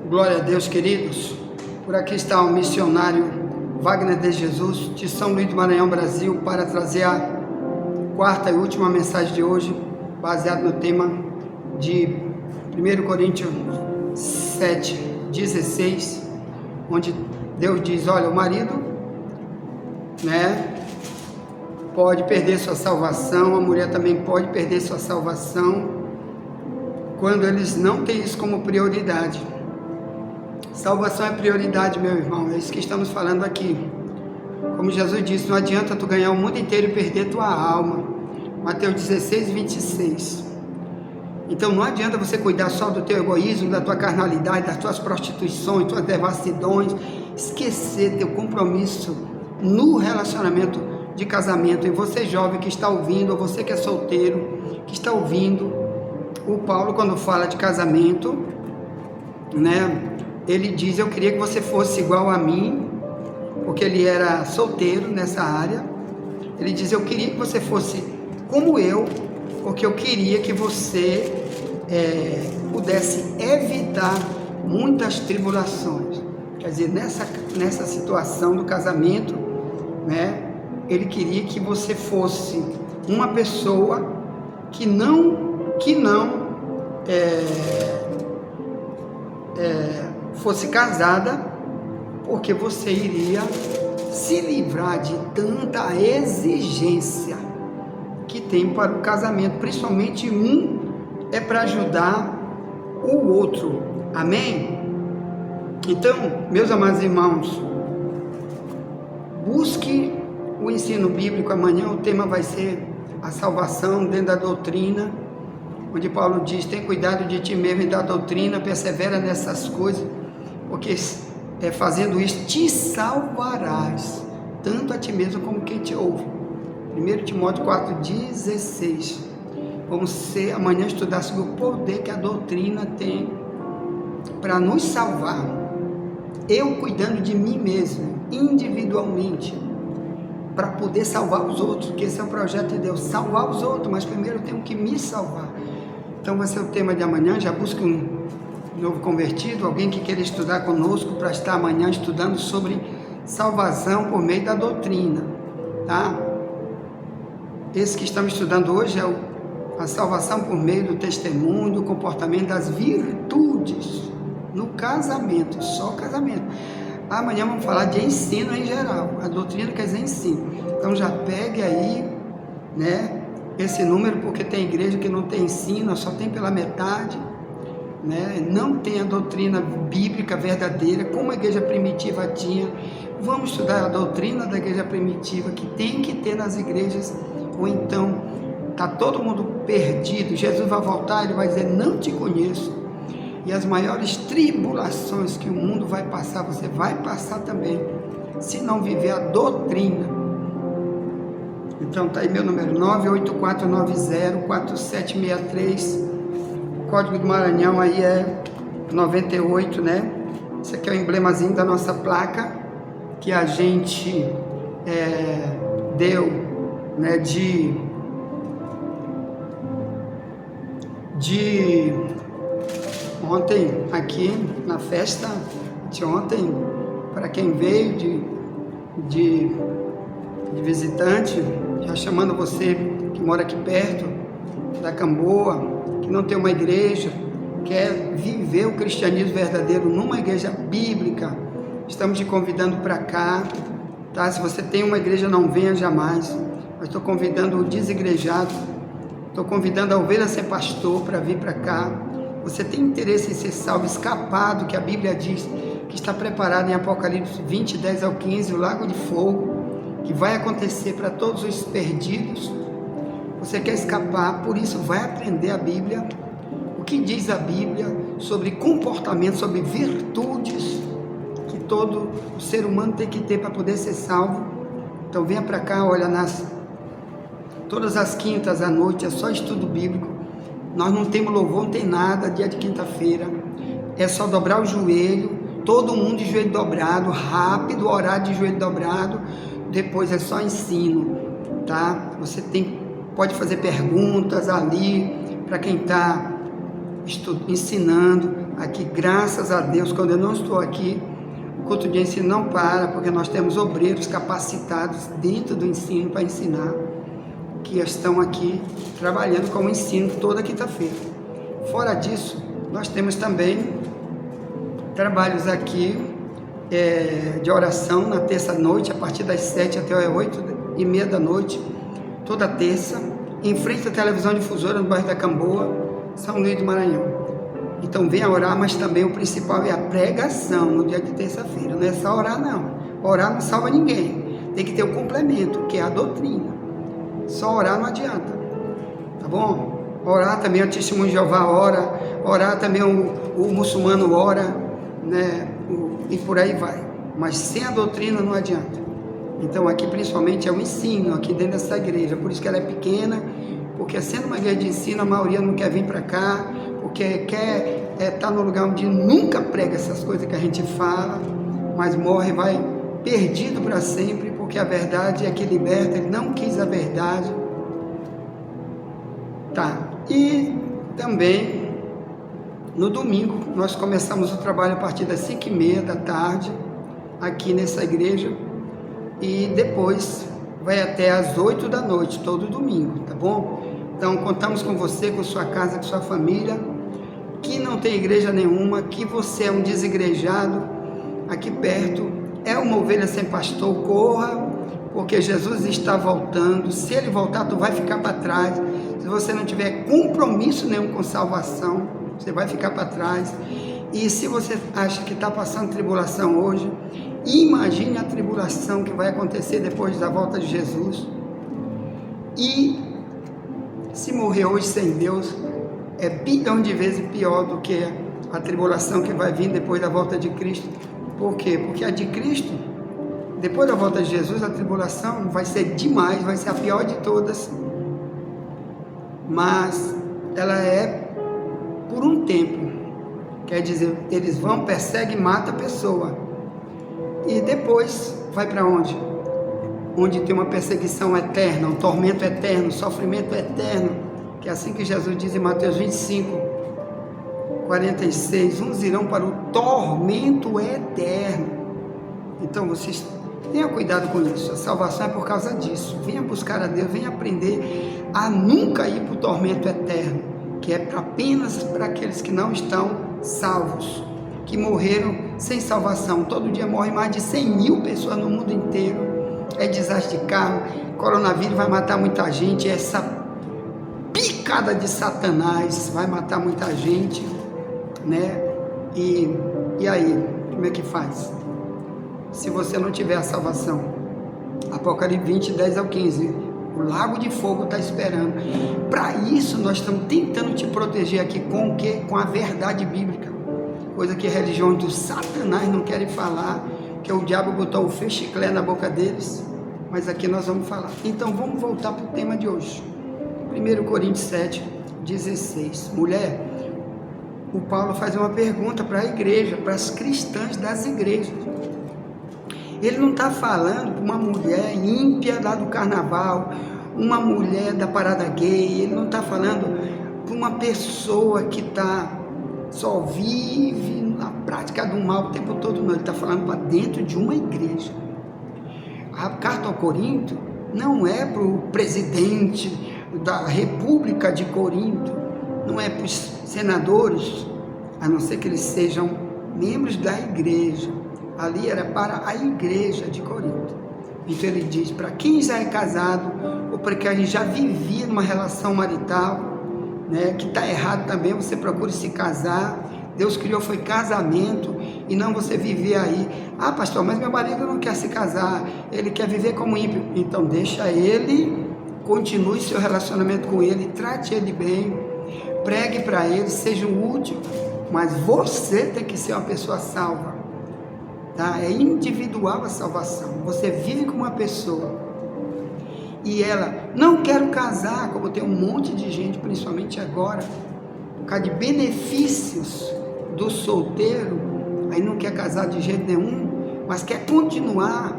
Glória a Deus, queridos. Por aqui está o missionário Wagner de Jesus, de São Luís do Maranhão, Brasil, para trazer a quarta e última mensagem de hoje, baseado no tema de 1 Coríntios 7:16, onde Deus diz: olha, o marido, pode perder sua salvação, a mulher também pode perder sua salvação, quando eles não têm isso como prioridade. Salvação é prioridade, meu irmão, é isso que estamos falando aqui. Como Jesus disse, não adianta tu ganhar o mundo inteiro e perder tua alma. Mateus 16:26. Então não adianta você cuidar só do teu egoísmo, da tua carnalidade, das tuas prostituições, tuas devassidões, esquecer teu compromisso no relacionamento de casamento. E você jovem que está ouvindo, ou você que é solteiro, que está ouvindo, o Paulo, quando fala de casamento, ele diz: eu queria que você fosse igual a mim, porque ele era solteiro nessa área. Ele diz: eu queria que você fosse como eu, porque eu queria que você pudesse evitar muitas tribulações. Quer dizer, nessa situação do casamento, ele queria que você fosse uma pessoa que não fosse casada, porque você iria se livrar de tanta exigência que tem para o casamento, principalmente é para ajudar o outro, amém? Então, meus amados irmãos, busque o ensino bíblico. Amanhã o tema vai ser a salvação dentro da doutrina, onde Paulo diz: tem cuidado de ti mesmo e da doutrina, persevera nessas coisas, porque fazendo isso te salvarás, tanto a ti mesmo como quem te ouve. 1 Timóteo 4:16. Vamos amanhã estudar sobre o poder que a doutrina tem para nos salvar. Eu cuidando de mim mesmo, individualmente, para poder salvar os outros, que esse é o projeto de Deus, salvar os outros, mas primeiro eu tenho que me salvar. Então vai ser o tema de amanhã. Já busque um novo convertido, alguém que queira estudar conosco, para estar amanhã estudando sobre salvação por meio da doutrina, tá? Esse que estamos estudando hoje é a salvação por meio do testemunho, do comportamento, das virtudes no casamento, só casamento. Amanhã vamos falar de ensino em geral. A doutrina quer dizer ensino. Então já pegue aí, esse número, porque tem igreja que não tem ensino, só tem pela metade, não tem a doutrina bíblica verdadeira, como a igreja primitiva tinha. Vamos estudar a doutrina da igreja primitiva, que tem que ter nas igrejas, ou então está todo mundo perdido. Jesus vai voltar, ele vai dizer: não te conheço. E as maiores tribulações que o mundo vai passar, você vai passar também, se não viver a doutrina. Então está aí meu número, 984904763, o código do Maranhão aí é 98, Esse aqui é o emblemazinho da nossa placa, que a gente deu, de ontem aqui na festa de ontem, para quem veio de visitante, já chamando você que mora aqui perto da Camboa, que não tem uma igreja, quer viver o cristianismo verdadeiro numa igreja bíblica, estamos te convidando para cá, tá? Se você tem uma igreja, não venha jamais, mas estou convidando o desigrejado, estou convidando a ovelha sem pastor para vir para cá. Você tem interesse em ser salvo, escapado, que a Bíblia diz que está preparado em Apocalipse 20:10-15, o lago de fogo, que vai acontecer para todos os perdidos. Você quer escapar, por isso vai aprender a Bíblia, o que diz a Bíblia sobre comportamento, sobre virtudes que todo o ser humano tem que ter para poder ser salvo. Então venha para cá, olha, todas as quintas à noite é só estudo bíblico. Nós não temos louvor, não tem nada, dia de quinta-feira, é só dobrar o joelho, todo mundo de joelho dobrado, rápido, orar de joelho dobrado, depois é só ensino, tá? Você pode fazer perguntas ali, para quem está ensinando, Aqui, graças a Deus, quando eu não estou aqui, o culto de ensino não para, porque nós temos obreiros capacitados dentro do ensino para ensinar, que estão aqui trabalhando com o ensino toda quinta-feira. Fora disso, nós temos também trabalhos aqui de oração na terça-noite, a partir das 7 até as 8h30 da noite, toda terça, em frente à televisão difusora no bairro da Camboa, São Luís do Maranhão. Então venha orar, mas também o principal é a pregação no dia de terça-feira. Não é só orar, não. Orar não salva ninguém. Tem que ter o complemento, que é a doutrina. Só orar não adianta. Tá bom? Orar também o testemunho de Jeová ora. Orar também o muçulmano ora, né? E por aí vai. Mas sem a doutrina não adianta. Então aqui principalmente é o ensino, aqui dentro dessa igreja. Por isso que ela é pequena, porque sendo uma igreja de ensino, a maioria não quer vir para cá, porque quer estar no lugar onde nunca prega essas coisas que a gente fala, mas morre, vai perdido para sempre, porque a verdade é que liberta. Ele não quis a verdade. Tá, e também no domingo nós começamos o trabalho a partir das 5h30 da tarde, aqui nessa igreja, e depois vai até às 8 da noite, todo domingo, tá bom? Então contamos com você, com sua casa, com sua família, que não tem igreja nenhuma, que você é um desigrejado, aqui perto, é uma ovelha sem pastor, corra, porque Jesus está voltando. Se ele voltar, tu vai ficar para trás. Se você não tiver compromisso nenhum com salvação, você vai ficar para trás. E se você acha que está passando tribulação hoje, imagine a tribulação que vai acontecer depois da volta de Jesus. E se morrer hoje sem Deus, é bilhão de vezes pior do que a tribulação que vai vir depois da volta de Cristo. Por quê? Porque a de Cristo, depois da volta de Jesus, a tribulação vai ser demais, vai ser a pior de todas, mas ela é por um tempo. Quer dizer, eles vão, perseguem, matam a pessoa, e depois vai para onde? Onde tem uma perseguição eterna, um tormento eterno, um sofrimento eterno, que é assim que Jesus diz em Mateus 25:46, uns irão para o tormento eterno. Então vocês tenham cuidado com isso, a salvação é por causa disso. Venha buscar a Deus, venha aprender a nunca ir para o tormento eterno, que é apenas para aqueles que não estão salvos, que morreram sem salvação. Todo dia morrem mais de 100.000 pessoas no mundo inteiro, é desastre de carro, coronavírus vai matar muita gente, essa picada de Satanás vai matar muita gente, né? E aí, como é que faz? Se você não tiver a salvação, Apocalipse 20:10-15, o lago de fogo está esperando. Para isso nós estamos tentando te proteger aqui com o quê? Com a verdade bíblica, coisa que religiões do Satanás não querem falar, que o diabo botou o fechiclé na boca deles, mas aqui nós vamos falar. Então vamos voltar para o tema de hoje. 1 Coríntios 7:16. Mulher, o Paulo faz uma pergunta para a igreja, para as cristãs das igrejas. Ele não está falando para uma mulher ímpia lá do carnaval, uma mulher da parada gay. Ele não está falando para uma pessoa que só vive na prática do mal o tempo todo, não. Ele está falando para dentro de uma igreja. A carta ao Corinto não é para o presidente da República de Corinto, não é para os senadores, a não ser que eles sejam membros da igreja. Ali era para a igreja de Corinto. Então ele diz, para quem já é casado, ou para quem já vivia numa relação marital, né, que está errado também, você procure se casar. Deus criou foi casamento, e não você viver aí, ah pastor, mas meu marido não quer se casar, ele quer viver como ímpio. Então deixa ele, continue seu relacionamento com ele, trate ele bem, pregue para ele, seja útil, mas você tem que ser uma pessoa salva, tá? É individual a salvação. Você vive com uma pessoa e ela, não quero casar, como tem um monte de gente, principalmente agora, por causa de benefícios do solteiro, aí não quer casar de jeito nenhum, mas quer continuar,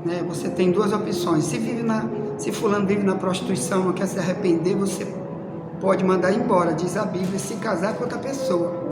né? Você tem duas opções. Se fulano vive na prostituição, não quer se arrepender, você pode mandar embora, diz a Bíblia, se casar com outra pessoa.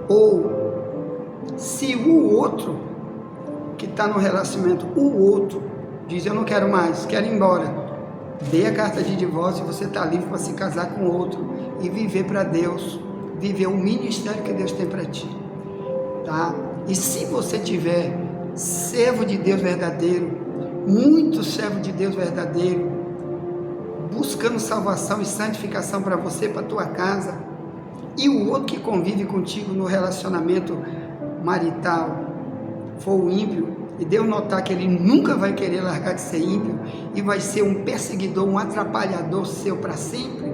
Ou se o outro que está no relacionamento, o outro diz: eu não quero mais, quero ir embora, dê a carta de divórcio e você está livre para se casar com outro e viver para Deus, viver o ministério que Deus tem para ti, tá? E se você tiver servo de Deus verdadeiro, muito servo de Deus verdadeiro, buscando salvação e santificação para você, para a tua casa, e o outro que convive contigo no relacionamento marital for o ímpio, e Deus notar que ele nunca vai querer largar de ser ímpio e vai ser um perseguidor, um atrapalhador seu para sempre,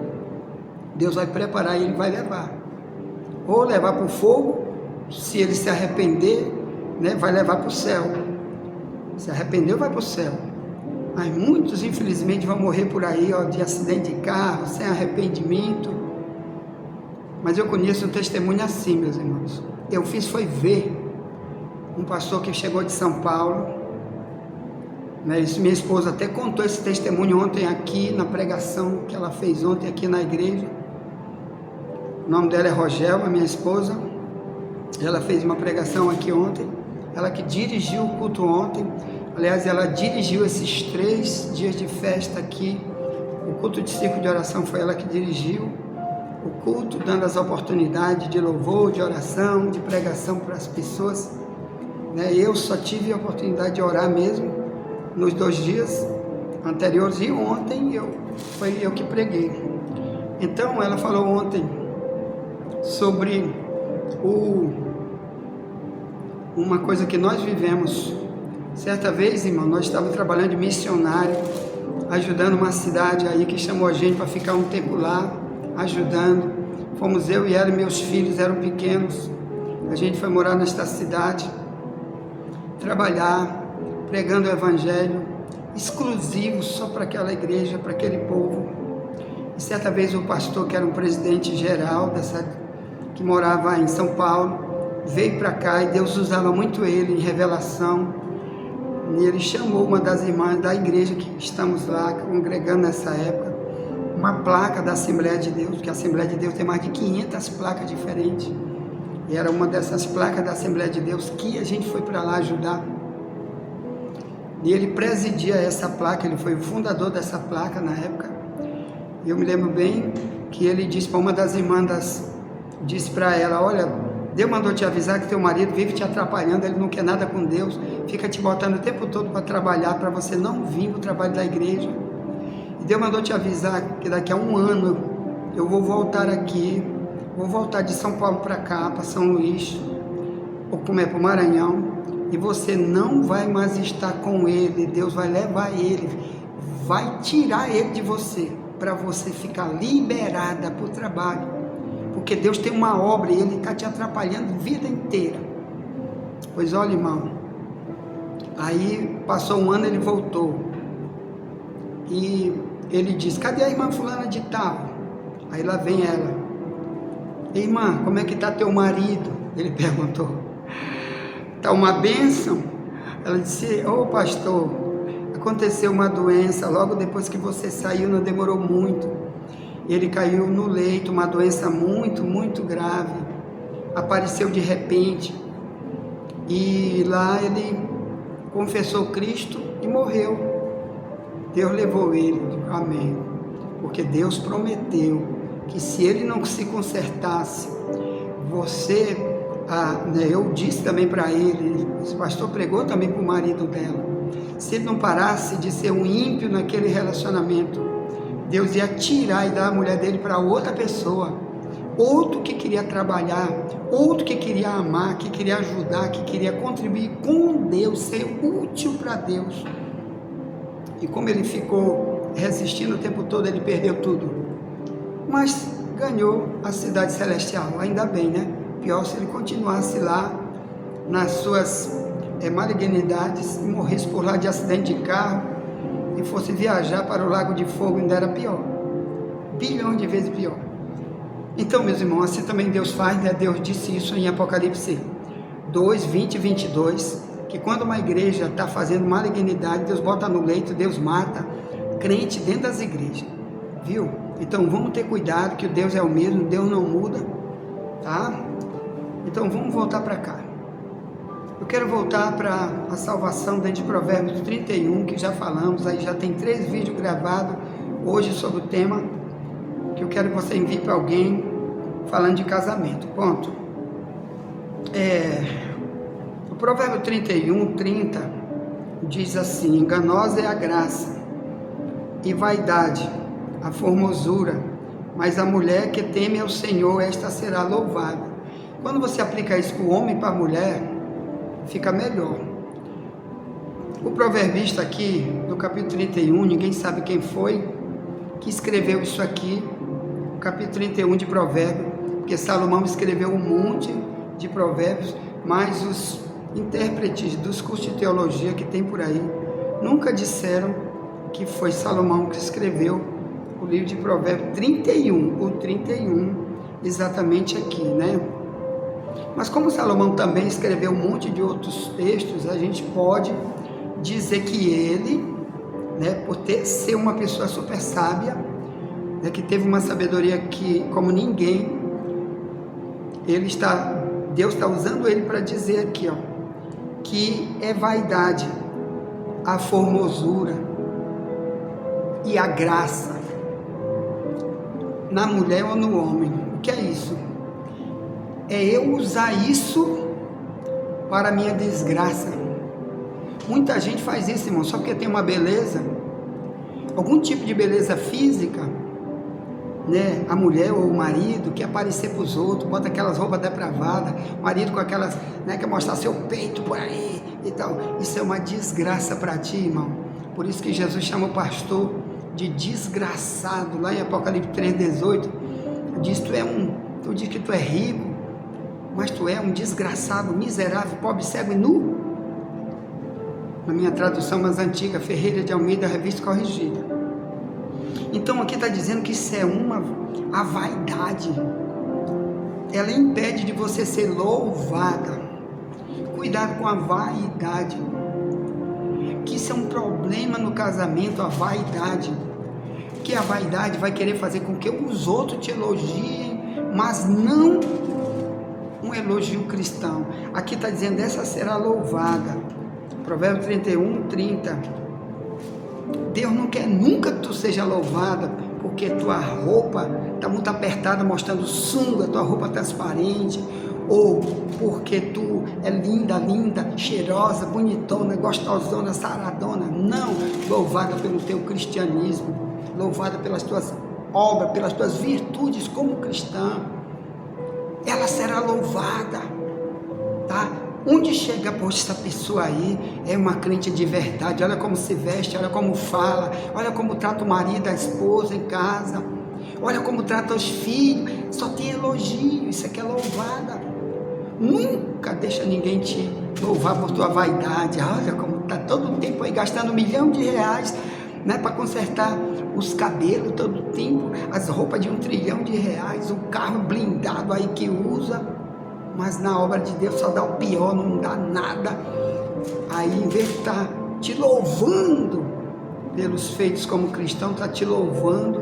Deus vai preparar e ele vai levar, ou levar para o fogo, se ele se arrepender, né, vai levar para o céu. Se arrependeu, vai para o céu. Mas muitos, infelizmente, vão morrer por aí, ó, de acidente de carro, sem arrependimento. Mas eu conheço um testemunho assim, meus irmãos. Eu fiz foi ver um pastor que chegou de São Paulo, né, minha esposa até contou esse testemunho ontem aqui, na pregação que ela fez ontem aqui na igreja. O nome dela é Rogélia, minha esposa. Ela fez uma pregação aqui ontem, ela que dirigiu o culto ontem. Aliás, ela dirigiu esses 3 dias de festa aqui. O culto de círculo de oração foi ela que dirigiu o culto, dando as oportunidades de louvor, de oração, de pregação para as pessoas, né? Eu só tive a oportunidade de orar mesmo nos 2 dias anteriores, e ontem foi eu que preguei. Então ela falou ontem sobre uma coisa que nós vivemos. Certa vez, irmão, nós estávamos trabalhando de missionário, ajudando uma cidade aí que chamou a gente para ficar um tempo lá, ajudando. Fomos eu e ela, e meus filhos eram pequenos. A gente foi morar nesta cidade, trabalhar, pregando o evangelho, exclusivo só para aquela igreja, para aquele povo. E certa vez o pastor, que era um presidente geral que morava em São Paulo, veio para cá, e Deus usava muito ele em revelação. E ele chamou uma das irmãs da igreja que estamos lá, congregando nessa época, uma placa da Assembleia de Deus, que a Assembleia de Deus tem mais de 500 placas diferentes, e era uma dessas placas da Assembleia de Deus que a gente foi para lá ajudar. E ele presidia essa placa, ele foi o fundador dessa placa na época. E eu me lembro bem que ele disse para uma das irmãs, disse para ela: olha, Deus mandou te avisar que teu marido vive te atrapalhando, ele não quer nada com Deus, fica te botando o tempo todo para trabalhar, para você não vir para o trabalho da igreja. E Deus mandou te avisar que daqui a 1 ano eu vou voltar aqui, vou voltar de São Paulo para cá, para São Luís, ou como é, para o Maranhão, e você não vai mais estar com ele. Deus vai levar ele, vai tirar ele de você, para você ficar liberada para o trabalho. Porque Deus tem uma obra e ele está te atrapalhando a vida inteira. Pois olha, irmão, aí passou 1 ano, ele voltou. E ele disse: cadê a irmã fulana de tal? Aí lá vem ela: irmã, como é que está teu marido? Ele perguntou. Está uma bênção? Ela disse: ô pastor, aconteceu uma doença logo depois que você saiu, não demorou muito. Ele caiu no leito, uma doença muito, muito grave, apareceu de repente, e lá ele confessou Cristo e morreu. Deus levou ele. Amém. Porque Deus prometeu que se ele não se consertasse, você, eu disse também para ele, esse pastor pregou também para o marido dela, se ele não parasse de ser um ímpio naquele relacionamento, Deus ia tirar e dar a mulher dele para outra pessoa, outro que queria trabalhar, outro que queria amar, que queria ajudar, que queria contribuir com Deus, ser útil para Deus. E como ele ficou resistindo o tempo todo, ele perdeu tudo, mas ganhou a cidade celestial, ainda bem, né? Pior se ele continuasse lá nas suas malignidades e morresse por lá de acidente de carro, e fosse viajar para o lago de fogo, ainda era pior, bilhões de vezes pior. Então, meus irmãos, assim também Deus faz, né? Deus disse isso em Apocalipse 2, 20 e 22, que quando uma igreja está fazendo malignidade, Deus bota no leito, Deus mata crente dentro das igrejas, viu? Então vamos ter cuidado, que Deus é o mesmo, Deus não muda, tá? Então vamos voltar para cá. Eu quero voltar para a salvação dentro de Provérbios 31, que já falamos, aí já tem 3 vídeos gravados hoje sobre o tema, que eu quero que você envie para alguém, falando de casamento. Ponto. O Provérbio 31, 30, diz assim: enganosa é a graça e vaidade, a formosura, mas a mulher que teme ao Senhor, esta será louvada. Quando você aplica isso para o homem e para a mulher, fica melhor. O proverbista aqui, do capítulo 31, ninguém sabe quem foi que escreveu isso aqui, o capítulo 31 de Provérbios, porque Salomão escreveu um monte de provérbios, mas os intérpretes dos cursos de teologia que tem por aí, nunca disseram que foi Salomão que escreveu o livro de Provérbios 31, o 31, exatamente aqui, né? Mas como Salomão também escreveu um monte de outros textos, a gente pode dizer que ele, né, por ser uma pessoa super sábia, né, que teve uma sabedoria que, como ninguém, Deus está usando ele para dizer aqui, ó, que é vaidade, a formosura e a graça na mulher ou no homem. O que é isso? É eu usar isso para a minha desgraça. Muita gente faz isso, irmão, só porque tem uma beleza, algum tipo de beleza física, né? A mulher ou o marido quer aparecer para os outros, bota aquelas roupas depravadas, o marido com aquelas, né, quer mostrar seu peito por aí e tal. Isso é uma desgraça para ti, irmão. Por isso que Jesus chama o pastor de desgraçado. Lá em Apocalipse 3,18 diz: tu diz que tu é rico, mas tu é um desgraçado, miserável, pobre, cego e nu. Na minha tradução mais antiga, Ferreira de Almeida, revista corrigida. Então aqui está dizendo que isso é a vaidade, ela impede de você ser louvada. Cuidado com a vaidade, que isso é um problema no casamento, a vaidade, que a vaidade vai querer fazer com que os outros te elogiem, mas não um elogio cristão. Aqui está dizendo: essa será louvada. Provérbio 31, 30. Deus não quer nunca que tu seja louvada porque tua roupa está muito apertada, mostrando sunga, tua roupa transparente, ou porque tu é linda, cheirosa, bonitona, gostosona, saradona. Não, louvada pelo teu cristianismo, louvada pelas tuas obras, pelas tuas virtudes como cristã. Ela será louvada, tá? Onde chega, poxa, essa pessoa aí é uma crente de verdade, olha como se veste, olha como fala, olha como trata o marido, a esposa em casa, olha como trata os filhos, só tem elogio, isso aqui é louvada. Nunca deixa ninguém te louvar por tua vaidade. Olha como está todo o tempo aí gastando R$ 1.000.000, né, para consertar os cabelos todo o tempo, as roupas de R$ 1 trilhão, o carro blindado aí que usa, mas na obra de Deus só dá o pior, não dá nada. Aí, em vez de estar te louvando pelos feitos como cristão, está te louvando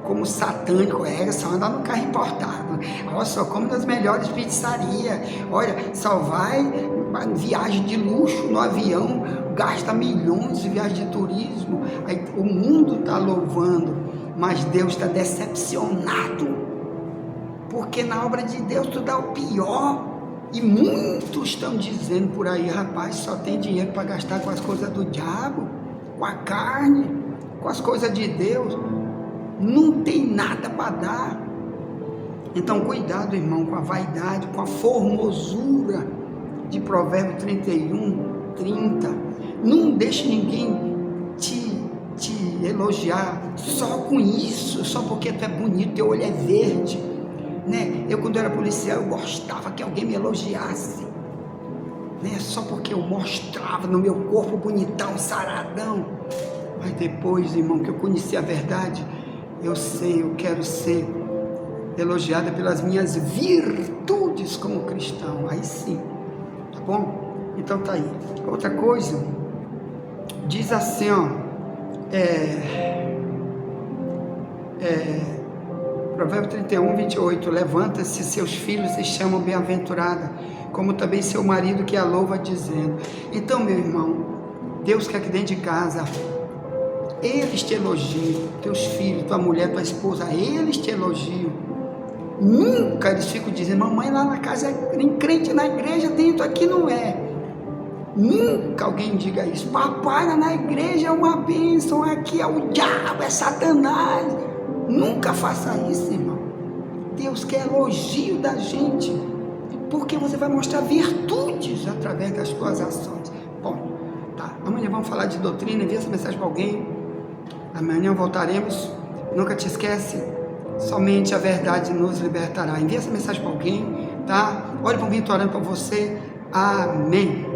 como satânico. Só anda no carro importado, olha, só come nas melhores pizzarias, olha, só vai em viagem de luxo no avião, gasta milhões de viagem de turismo. Aí o mundo está louvando, mas Deus está decepcionado, porque na obra de Deus tu dá o pior. E muitos estão dizendo por aí: rapaz, só tem dinheiro para gastar com as coisas do diabo, com a carne, com as coisas de Deus, não tem nada para dar. Então cuidado, irmão, com a vaidade, com a formosura de Provérbio 31, 30. Não deixe ninguém te elogiar só com isso, só porque tu é bonito, teu olho é verde, né? Eu, quando era policial, eu gostava que alguém me elogiasse, né? Só porque eu mostrava no meu corpo bonitão, saradão. Mas depois, irmão, que eu conheci a verdade, eu quero ser elogiada pelas minhas virtudes como cristão. Aí sim, tá bom? Então tá aí. Outra coisa, diz assim, ó, Provérbios 31, 28. Levanta-se, seus filhos se chamam bem-aventurada, como também seu marido que a louva, dizendo. Então, meu irmão, Deus quer que dentro de casa eles te elogiam, teus filhos, tua mulher, tua esposa, eles te elogiam. Nunca eles ficam dizendo, mamãe lá na casa é crente, na igreja dentro aqui não é. Nunca alguém diga isso. Papai lá na igreja é uma bênção, aqui é o diabo, é Satanás. Nunca faça isso, irmão. Deus quer elogio da gente, porque você vai mostrar virtudes através das tuas ações. Bom, tá. Amanhã vamos falar de doutrina. Envia essa mensagem para alguém. Amanhã voltaremos. Nunca te esquece, somente a verdade nos libertará. Envia essa mensagem para alguém, tá? Olhe para mim, estou orando para você. Amém.